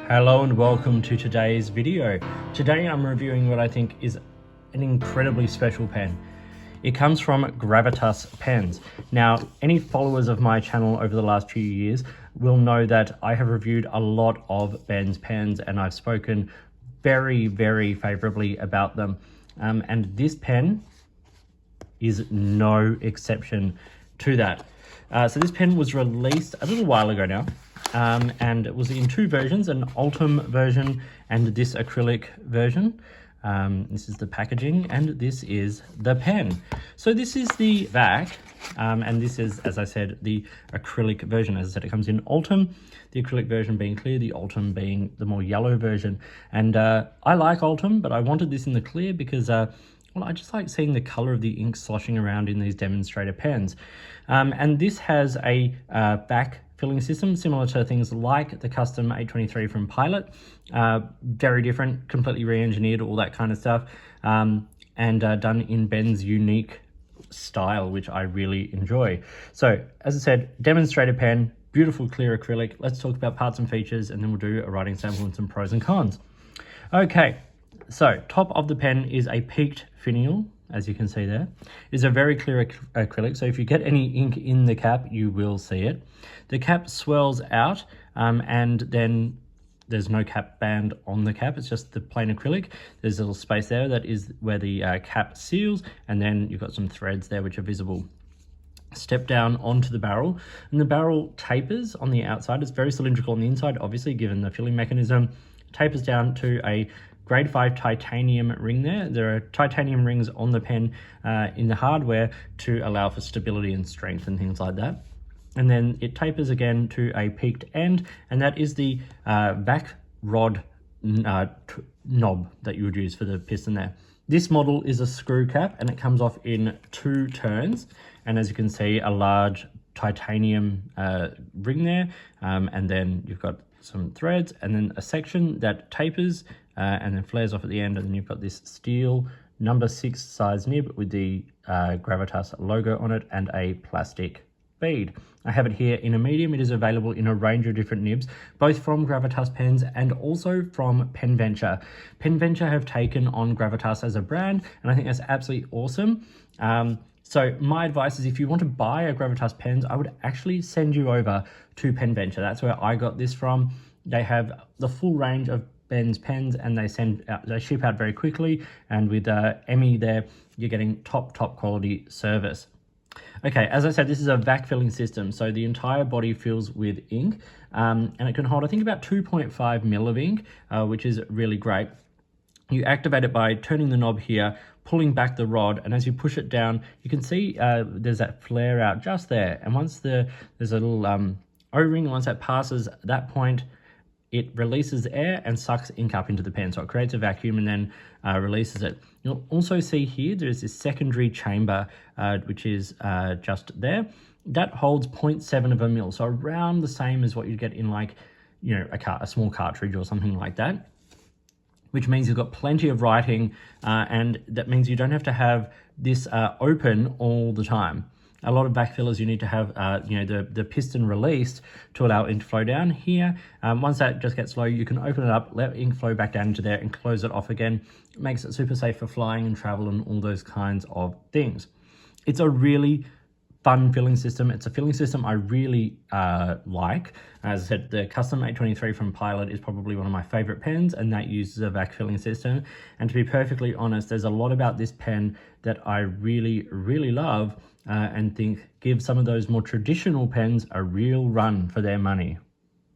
Hello and welcome to today's video. Today I'm reviewing what I think is an incredibly special pen. It comes from Gravitas Pens. Now, any followers of my channel over the last few years will know that I have reviewed a lot of Ben's pens and I've spoken very favorably about them. And this pen is no exception to that. So this pen was released a little while ago now. And it was in two versions, an Ultim version and this acrylic version. This is the packaging and this is the pen. So this is the Vac, and this is, as I said, the acrylic version. As I said, it comes in Ultim, the acrylic version being clear, the Ultim being the more yellow version. And I like Ultim, but I wanted this in the clear because well, I just like seeing the color of the ink sloshing around in these demonstrator pens. And this has a back filling system similar to things like the custom 823 from Pilot. Very different, completely re-engineered, all that kind of stuff, and done in Ben's unique style, which I really enjoy. So as I said, demonstrator pen, beautiful clear acrylic. Let's talk about parts and features and then we'll do a writing sample and some pros and cons. Okay, so top of the pen is a peaked finial, as you can see there. It's a very clear acrylic, so if you get any ink in the cap, you will see it. The cap swells out, and then there's no cap band on the cap, it's just the plain acrylic. There's a little space there, that is where the cap seals, and then you've got some threads there which are visible. Step down onto the barrel, and the barrel tapers on the outside. It's very cylindrical on the inside, obviously, given the filling mechanism. Tapers down to a grade 5 titanium ring there. There are titanium rings on the pen in the hardware to allow for stability and strength and things like that. And then it tapers again to a peaked end, and that is the Vac rod knob that you would use for the piston there. This model is a screw cap and it comes off in 2 turns. And as you can see, a large titanium ring there. And then you've got some threads and then a section that tapers and then flares off at the end, and then you've got this steel number 6 size nib with the Gravitas logo on it and a plastic bead. I have it here in a medium. It is available in a range of different nibs, both from Gravitas Pens and also from PenVenture. PenVenture have taken on Gravitas as a brand, and I think that's absolutely awesome. So my advice is, if you want to buy a Gravitas Pens, I would actually send you over to PenVenture. That's where I got this from. They have the full range of Ben's pens and they ship out very quickly, and with Emmy there, you're getting top quality service. Okay, as I said, this is a Vac filling system, so the entire body fills with ink, and it can hold, I think, about 2.5 mil of ink, which is really great. You activate it by turning the knob here, pulling back the rod, and as you push it down, you can see there's that flare out just there. And once there's a little O-ring, once that passes that point, it releases air and sucks ink up into the pen. So it creates a vacuum and then releases it. You'll also see here, there's this secondary chamber, which is just there. That holds 0.7 of a mil. So around the same as what you'd get in, like, you know, a small cartridge or something like that, which means you've got plenty of writing, and that means you don't have to have this open all the time. A lot of Vac fillers, you need to have you know, the piston released to allow ink to flow down. Here, once that just gets low, you can open it up, let ink flow back down into there and close it off again. It makes it super safe for flying and travel and all those kinds of things. It's a really fun filling system. It's a filling system I really like. As I said, the custom 823 from Pilot is probably one of my favorite pens, and that uses a Vac filling system. And to be perfectly honest, there's a lot about this pen that I really love, and think give some of those more traditional pens a real run for their money.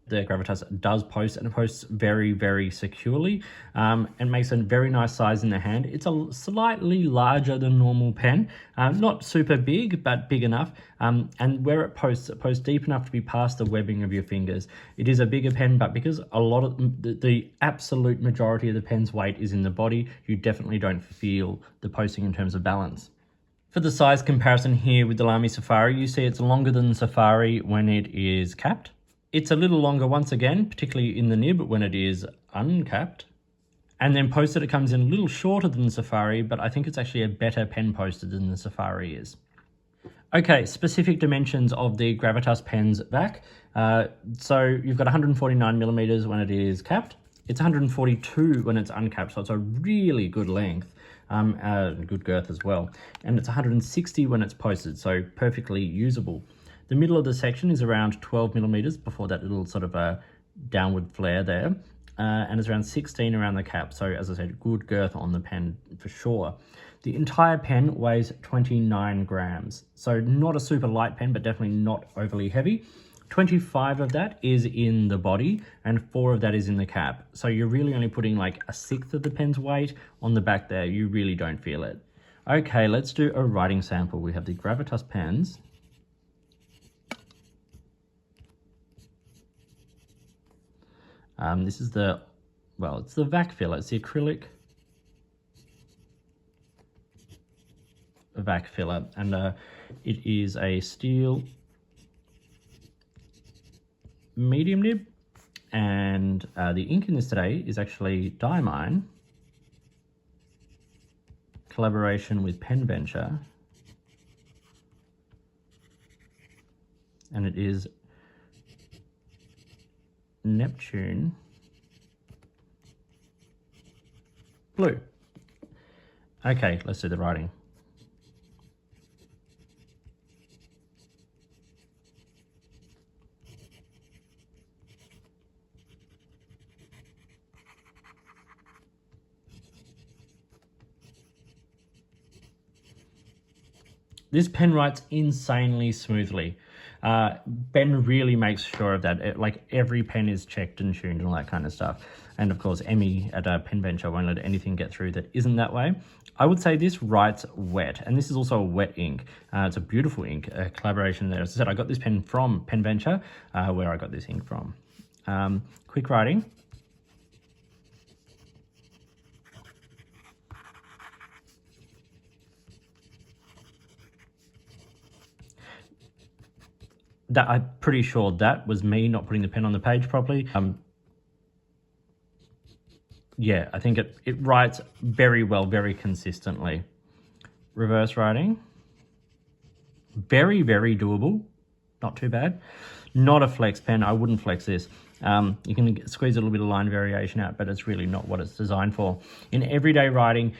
The Gravitas does post, and it posts very securely, and makes a very nice size in the hand. It's a slightly larger than normal pen, not super big, but big enough, and where it posts deep enough to be past the webbing of your fingers. It is a bigger pen, but because a lot of the absolute majority of the pen's weight is in the body, you definitely don't feel the posting in terms of balance. For the size comparison here with the Lamy Safari, you see it's longer than the Safari when it is capped. It's a little longer once again, particularly in the nib when it is uncapped. And then posted, it comes in a little shorter than the Safari, but I think it's actually a better pen posted than the Safari is. Okay, specific dimensions of the Gravitas Pens Vac. So you've got 149 millimeters when it is capped. It's 142 when it's uncapped, so it's a really good length, good girth as well. And it's 160 when it's posted, so perfectly usable. The middle of the section is around 12 millimeters before that little sort of a downward flare there. And it's around 16 around the cap. So as I said, good girth on the pen for sure. The entire pen weighs 29 grams. So not a super light pen, but definitely not overly heavy. 25 of that is in the body and 4 of that is in the cap. So you're really only putting like a sixth of the pen's weight on the back there. You really don't feel it. Okay, let's do a writing sample. We have the Gravitas Pens. This is the, well, it's the Vac filler. It's the acrylic Vac filler, and it is a steel medium nib, and the ink in this today is actually Diamine, collaboration with Pen Venture, and it is Neptune Blue. Okay, let's do the writing. This pen writes insanely smoothly. Ben really makes sure of that. Like every pen is checked and tuned and all that kind of stuff. And of course, Emmy at Pen Venture won't let anything get through that isn't that way. I would say this writes wet, and this is also a wet ink. It's a beautiful ink, a collaboration there. As I said, I got this pen from Pen Venture, where I got this ink from. Quick writing. That I'm pretty sure that was me not putting the pen on the page properly. Yeah, I think it writes very well, very consistently. Reverse writing. Very, very doable. Not too bad. Not a flex pen. I wouldn't flex this. You can squeeze a little bit of line variation out, but it's really not what it's designed for. In everyday writing,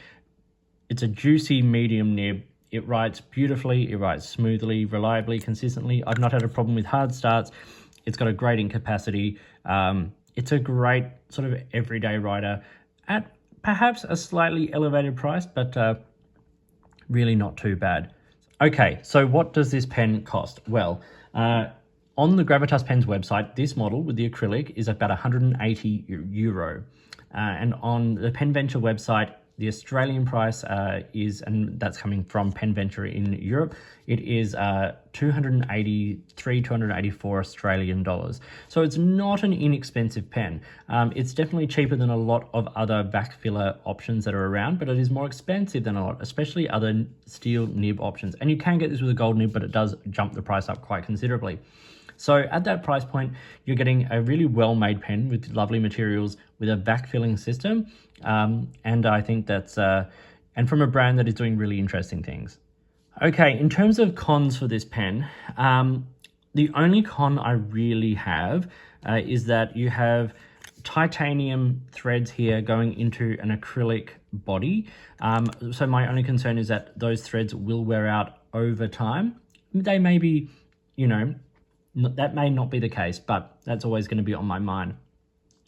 it's a juicy medium nib. It writes beautifully, it writes smoothly, reliably, consistently. I've not had a problem with hard starts. It's got a great ink capacity. It's a great sort of everyday writer at perhaps a slightly elevated price, but really not too bad. Okay, so what does this pen cost? Well, on the Gravitas Pens website, this model with the acrylic is about 180 euro. And on the Pen Venture website, the Australian price is, and that's coming from Pen Venture in Europe, it is 284 Australian dollars. So it's not an inexpensive pen. It's definitely cheaper than a lot of other vac filler options that are around, but it is more expensive than a lot, especially other steel nib options. And you can get this with a gold nib, but it does jump the price up quite considerably. So at that price point, you're getting a really well-made pen with lovely materials, with a vac filling system. And I think that's, and from a brand that is doing really interesting things. Okay, in terms of cons for this pen, the only con I really have is that you have titanium threads here going into an acrylic body. So my only concern is that those threads will wear out over time. They may be, you know, that may not be the case, but that's always going to be on my mind.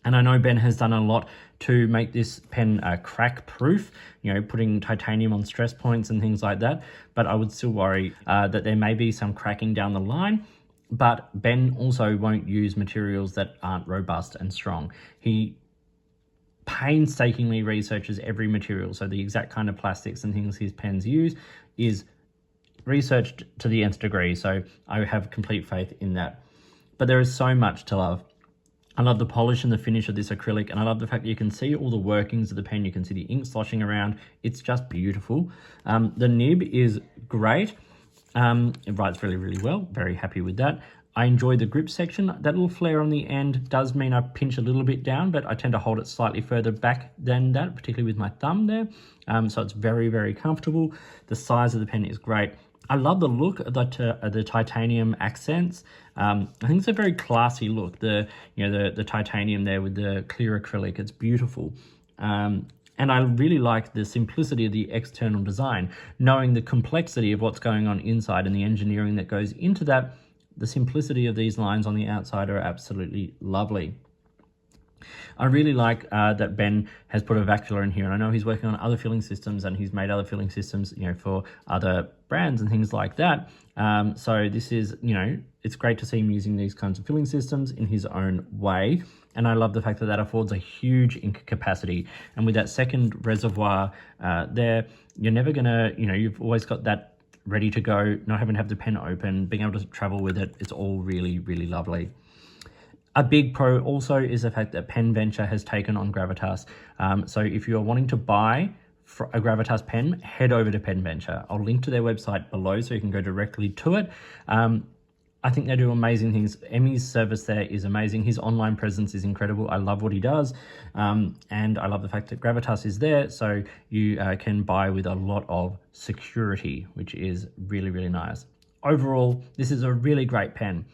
And I know Ben has done a lot to make this pen crack proof, you know, putting titanium on stress points and things like that. But I would still worry that there may be some cracking down the line. But Ben also won't use materials that aren't robust and strong. He painstakingly researches every material. So the exact kind of plastics and things his pens use is researched to the nth degree, so I have complete faith in that. But there is so much to love. I love the polish and the finish of this acrylic, and I love the fact that you can see all the workings of the pen. You can see the ink sloshing around. It's just beautiful. The nib is great. It writes really, really well. Very happy with that. I enjoy the grip section. That little flare on the end does mean I pinch a little bit down, but I tend to hold it slightly further back than that, particularly with my thumb there. So it's very, very comfortable. The size of the pen is great. I love the look of the titanium accents. I think it's a very classy look. The titanium there with the clear acrylic, it's beautiful. And I really like the simplicity of the external design, knowing the complexity of what's going on inside and the engineering that goes into that. The simplicity of these lines on the outside are absolutely lovely. I really like that Ben has put a vac filler in here, and I know he's working on other filling systems, and he's made other filling systems, for other brands and things like that. So this is, it's great to see him using these kinds of filling systems in his own way. And I love the fact that that affords a huge ink capacity. And with that second reservoir there, you're never gonna, you've always got that ready to go, not having to have the pen open, being able to travel with it. It's all really, really lovely. A big pro also is the fact that Pen Venture has taken on Gravitas. So if you're wanting to buy a Gravitas pen, head over to Pen Venture. I'll link to their website below so you can go directly to it. I think they do amazing things. Emmy's service there is amazing. His online presence is incredible. I love what he does. And I love the fact that Gravitas is there, so you can buy with a lot of security, which is really, really nice. Overall, this is a really great pen.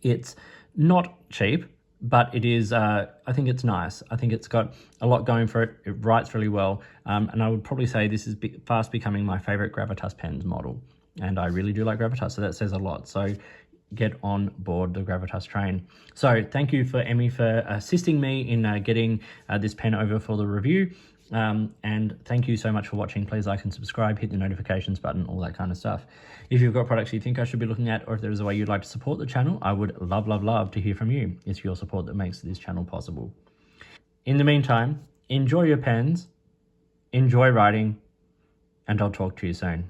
It's not cheap, but it is, I think it's nice. I think it's got a lot going for it. It writes really well. And I would probably say this is fast becoming my favorite Gravitas pens model. And I really do like Gravitas, so that says a lot. So get on board the Gravitas train. So thank you for Emmy for assisting me in getting this pen over for the review. And thank you so much for watching. Please like and subscribe, hit the notifications button, all that kind of stuff. If you've got products you think I should be looking at, or if there's a way you'd like to support the channel, I would love, love, love to hear from you. It's your support that makes this channel possible. In the meantime, enjoy your pens, enjoy writing, and I'll talk to you soon.